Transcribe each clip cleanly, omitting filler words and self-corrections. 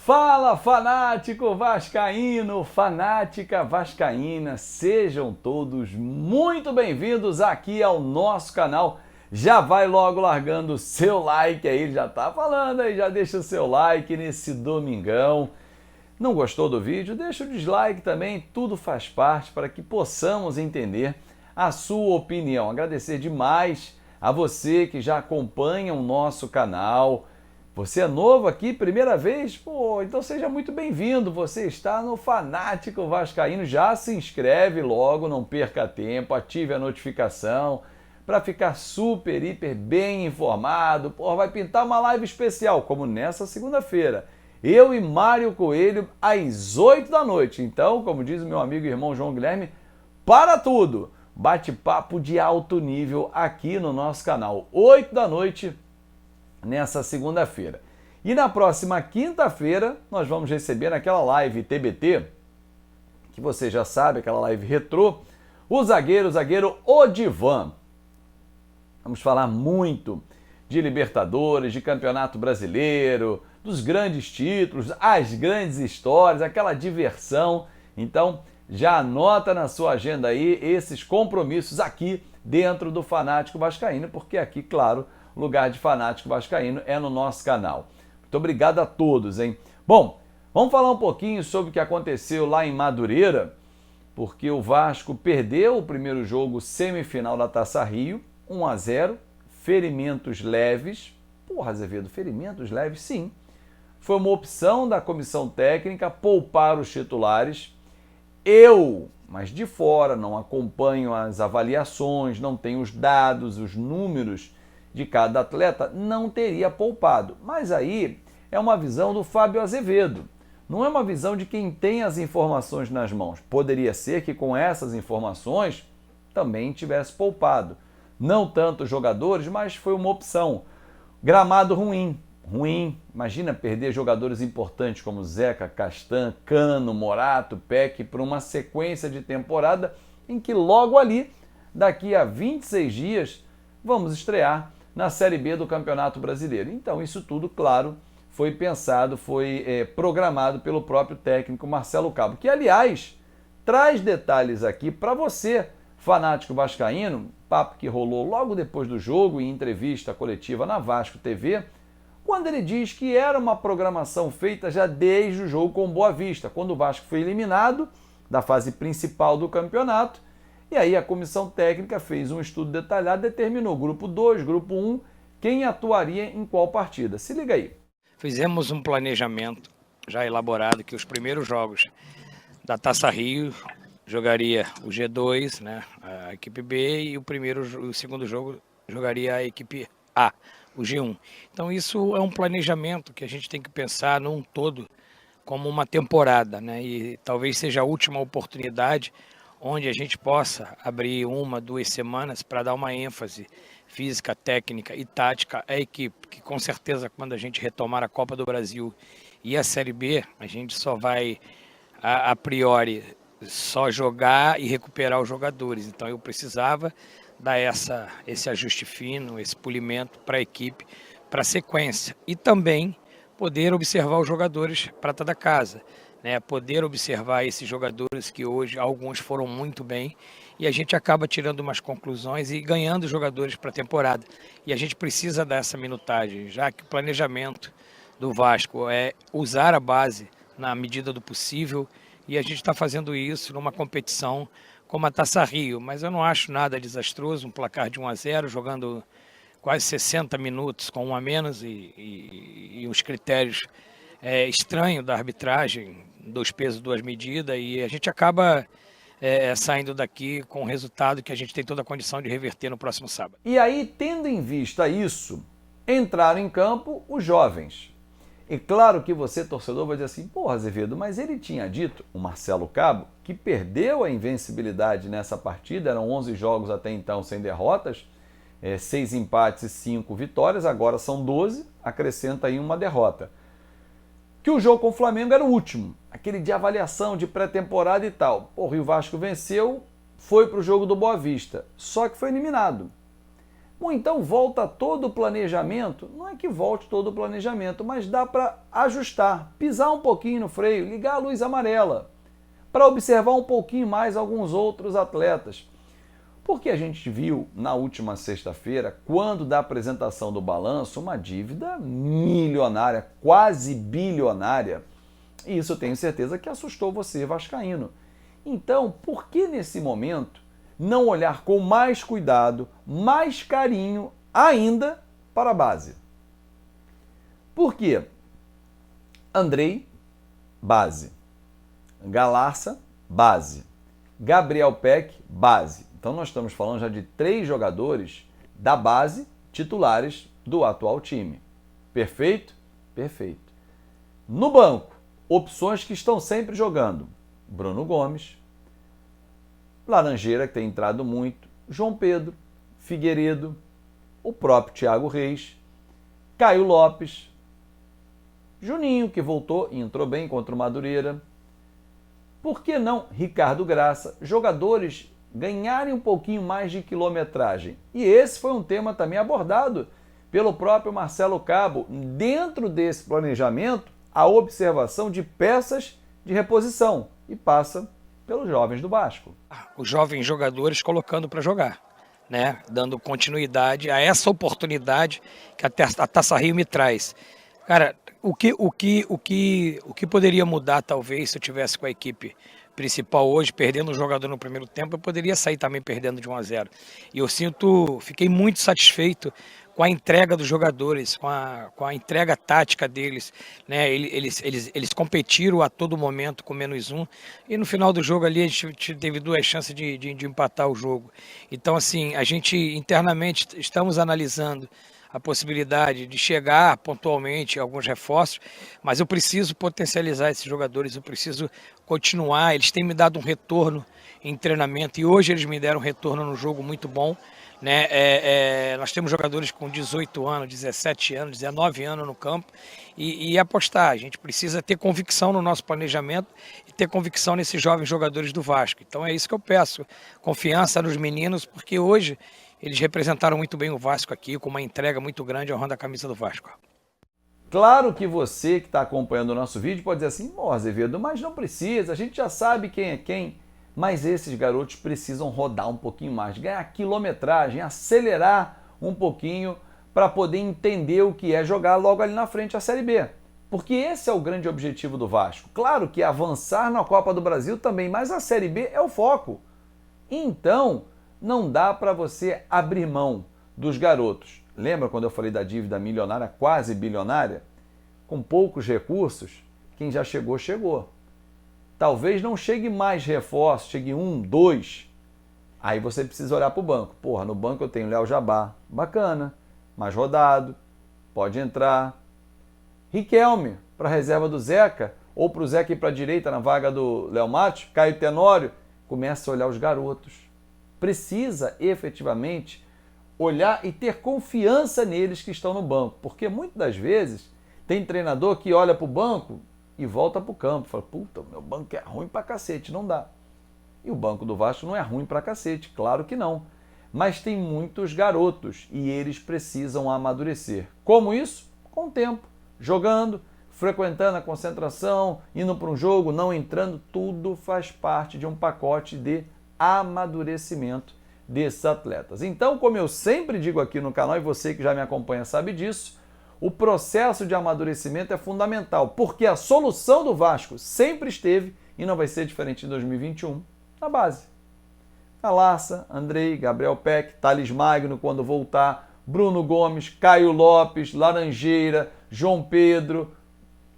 Fala, fanático vascaíno, fanática vascaína, sejam todos muito bem-vindos aqui ao nosso canal. Já vai logo largando o seu like aí, já tá falando aí, já deixa o seu like nesse domingão. Não gostou do vídeo? Deixa o dislike também, tudo faz parte para que possamos entender a sua opinião. Agradecer demais a você que já acompanha o nosso canal. Você é novo aqui, primeira vez? Pô, então seja muito bem-vindo. Você está no Fanático Vascaíno. Já se inscreve logo, não perca tempo, ative a notificação para ficar super, hiper bem informado. Pô, vai pintar uma live especial, como nessa segunda-feira. Eu e Mário Coelho, às 8 da noite. Então, como diz o meu amigo e irmão João Guilherme, para tudo! Bate-papo de alto nível aqui no nosso canal. 8 da noite, nessa segunda-feira. E na próxima quinta-feira, nós vamos receber naquela live TBT, que você já sabe, aquela live retrô, o zagueiro Odivan. Vamos falar muito de Libertadores, de Campeonato Brasileiro, dos grandes títulos, as grandes histórias, aquela diversão. Então, já anota na sua agenda aí esses compromissos aqui dentro do Fanático Vascaíno, porque aqui, claro, lugar de Fanático Vascaíno é no nosso canal. Muito obrigado a todos, hein? Bom, vamos falar um pouquinho sobre o que aconteceu lá em Madureira, porque o Vasco perdeu o primeiro jogo semifinal da Taça Rio, 1-0, ferimentos leves. Porra, Azevedo, ferimentos leves? Sim. Foi uma opção da comissão técnica poupar os titulares. Mas de fora, não acompanho as avaliações, não tenho os dados, os números de cada atleta, não teria poupado. Mas aí é uma visão do Fábio Azevedo. Não é uma visão de quem tem as informações nas mãos. Poderia ser que com essas informações também tivesse poupado. Não tanto jogadores, mas foi uma opção. Gramado ruim. Imagina perder jogadores importantes como Zeca, Castan, Cano, Morato, Peck por uma sequência de temporada em que logo ali, daqui a 26 dias, vamos estrear na Série B do Campeonato Brasileiro. Então isso tudo, claro, foi pensado, foi programado pelo próprio técnico Marcelo Cabo, que, aliás, traz detalhes aqui para você, fanático vascaíno, papo que rolou logo depois do jogo em entrevista coletiva na Vasco TV, quando ele diz que era uma programação feita já desde o jogo com o Boa Vista, quando o Vasco foi eliminado da fase principal do campeonato. E aí a comissão técnica fez um estudo detalhado, determinou grupo 2, grupo 1, quem atuaria em qual partida. Se liga aí. Fizemos um planejamento já elaborado que os primeiros jogos da Taça Rio jogaria o G2, né, a equipe B, e o segundo jogo jogaria a equipe A, o G1. Então isso é um planejamento que a gente tem que pensar num todo como uma temporada, né, e talvez seja a última oportunidade onde a gente possa abrir 1, 2 semanas para dar uma ênfase física, técnica e tática à equipe, que com certeza quando a gente retomar a Copa do Brasil e a Série B, a gente só vai, a priori, só jogar e recuperar os jogadores. Então eu precisava dar esse ajuste fino, esse polimento para a equipe, para a sequência. E também poder observar os jogadores prata da casa, né, poder observar esses jogadores que hoje alguns foram muito bem e a gente acaba tirando umas conclusões e ganhando jogadores para a temporada. E a gente precisa dessa minutagem, já que o planejamento do Vasco é usar a base na medida do possível e a gente está fazendo isso numa competição como a Taça Rio, mas eu não acho nada desastroso, um placar de 1-0, jogando quase 60 minutos com 1 a menos e os critérios estranhos da arbitragem, 2 pesos, 2 medidas, e a gente acaba saindo daqui com o resultado que a gente tem toda a condição de reverter no próximo sábado. E aí, tendo em vista isso, entraram em campo os jovens. E claro que você, torcedor, vai dizer assim, porra, Azevedo, mas ele tinha dito, o Marcelo Cabo, que perdeu a invencibilidade nessa partida, eram 11 jogos até então sem derrotas, 6 empates e 5 vitórias, agora são 12, acrescenta aí uma derrota. Que o jogo com o Flamengo era o último, aquele de avaliação de pré-temporada e tal. O Rio Vasco venceu, foi para o jogo do Boa Vista, só que foi eliminado. Ou então volta todo o planejamento? Não é que volte todo o planejamento, mas dá para ajustar, pisar um pouquinho no freio, ligar a luz amarela, para observar um pouquinho mais alguns outros atletas. Porque a gente viu na última sexta-feira, quando da apresentação do balanço, uma dívida milionária, quase bilionária. E isso eu tenho certeza que assustou você, vascaíno. Então, por que nesse momento não olhar com mais cuidado, mais carinho ainda para a base? Por quê? Andrei, base. Galarça, base. Gabriel Peck, base. Então nós estamos falando já de 3 jogadores da base titulares do atual time. Perfeito? Perfeito. No banco, opções que estão sempre jogando. Bruno Gomes, Laranjeira, que tem entrado muito, João Pedro, Figueiredo, o próprio Thiago Reis, Caio Lopes, Juninho, que voltou e entrou bem contra o Madureira. Por que não Ricardo Graça? Jogadores ganharem um pouquinho mais de quilometragem. E esse foi um tema também abordado pelo próprio Marcelo Cabo. Dentro desse planejamento, a observação de peças de reposição. E passa pelos jovens do Vasco. Os jovens jogadores colocando para jogar, né? Dando continuidade a essa oportunidade que a Taça Rio me traz. Cara, o que poderia mudar, talvez, se eu tivesse com a equipe principal hoje, perdendo um jogador no primeiro tempo, eu poderia sair também perdendo de 1-0. E eu fiquei muito satisfeito com a entrega dos jogadores, com a entrega tática deles, né? Eles competiram a todo momento com -1, e no final do jogo ali a gente teve 2 chances de empatar o jogo. Então, assim, a gente internamente estamos analisando a possibilidade de chegar pontualmente a alguns reforços, mas eu preciso potencializar esses jogadores, eu preciso continuar. Eles têm me dado um retorno em treinamento, e hoje eles me deram um retorno no jogo muito bom, né? Nós temos jogadores com 18 anos, 17 anos, 19 anos no campo, e apostar. A gente precisa ter convicção no nosso planejamento e ter convicção nesses jovens jogadores do Vasco. Então é isso que eu peço, confiança nos meninos, porque hoje eles representaram muito bem o Vasco aqui, com uma entrega muito grande honrando a camisa do Vasco. Claro que você que está acompanhando o nosso vídeo pode dizer assim, Azevedo, mas não precisa, a gente já sabe quem é quem. Mas esses garotos precisam rodar um pouquinho mais, ganhar quilometragem, acelerar um pouquinho para poder entender o que é jogar logo ali na frente a Série B. Porque esse é o grande objetivo do Vasco. Claro que avançar na Copa do Brasil também, mas a Série B é o foco. Então, não dá para você abrir mão dos garotos. Lembra quando eu falei da dívida milionária, quase bilionária? Com poucos recursos, quem já chegou, chegou. Talvez não chegue mais reforço, chegue 1, 2. Aí você precisa olhar para o banco. Porra, no banco eu tenho Léo Jabá, bacana, mais rodado, pode entrar. Riquelme, para a reserva do Zeca, ou para o Zeca ir para a direita na vaga do Léo Matos, Caio Tenório, começa a olhar os garotos. Precisa efetivamente olhar e ter confiança neles que estão no banco, porque muitas das vezes tem treinador que olha para o banco e volta para o campo, fala, puta, meu banco é ruim pra cacete, não dá. E o banco do Vasco não é ruim pra cacete, claro que não. Mas tem muitos garotos e eles precisam amadurecer. Como isso? Com o tempo, jogando, frequentando a concentração, indo para um jogo, não entrando, tudo faz parte de um pacote de amadurecimento desses atletas. Então, como eu sempre digo aqui no canal, e você que já me acompanha sabe disso, o processo de amadurecimento é fundamental, porque a solução do Vasco sempre esteve, e não vai ser diferente em 2021, na base. Galarça, Andrei, Gabriel Peck, Thales Magno quando voltar, Bruno Gomes, Caio Lopes, Laranjeira, João Pedro.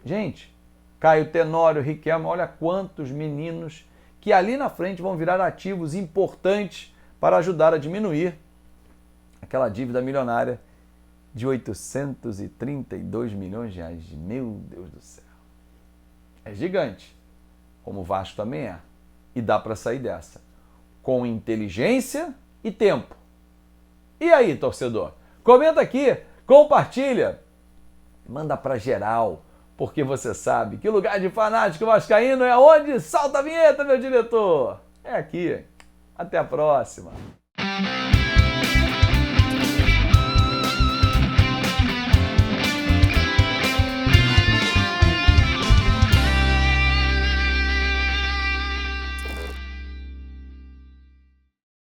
Gente, Caio Tenório, Riquelme, olha quantos meninos que ali na frente vão virar ativos importantes para ajudar a diminuir aquela dívida milionária de 832 milhões de reais. Meu Deus do céu. É gigante, como o Vasco também é. E dá para sair dessa, com inteligência e tempo. E aí, torcedor? Comenta aqui, compartilha, manda para geral, porque você sabe que lugar de fanático vascaíno é onde? Solta a vinheta, meu diretor! É aqui. Até a próxima!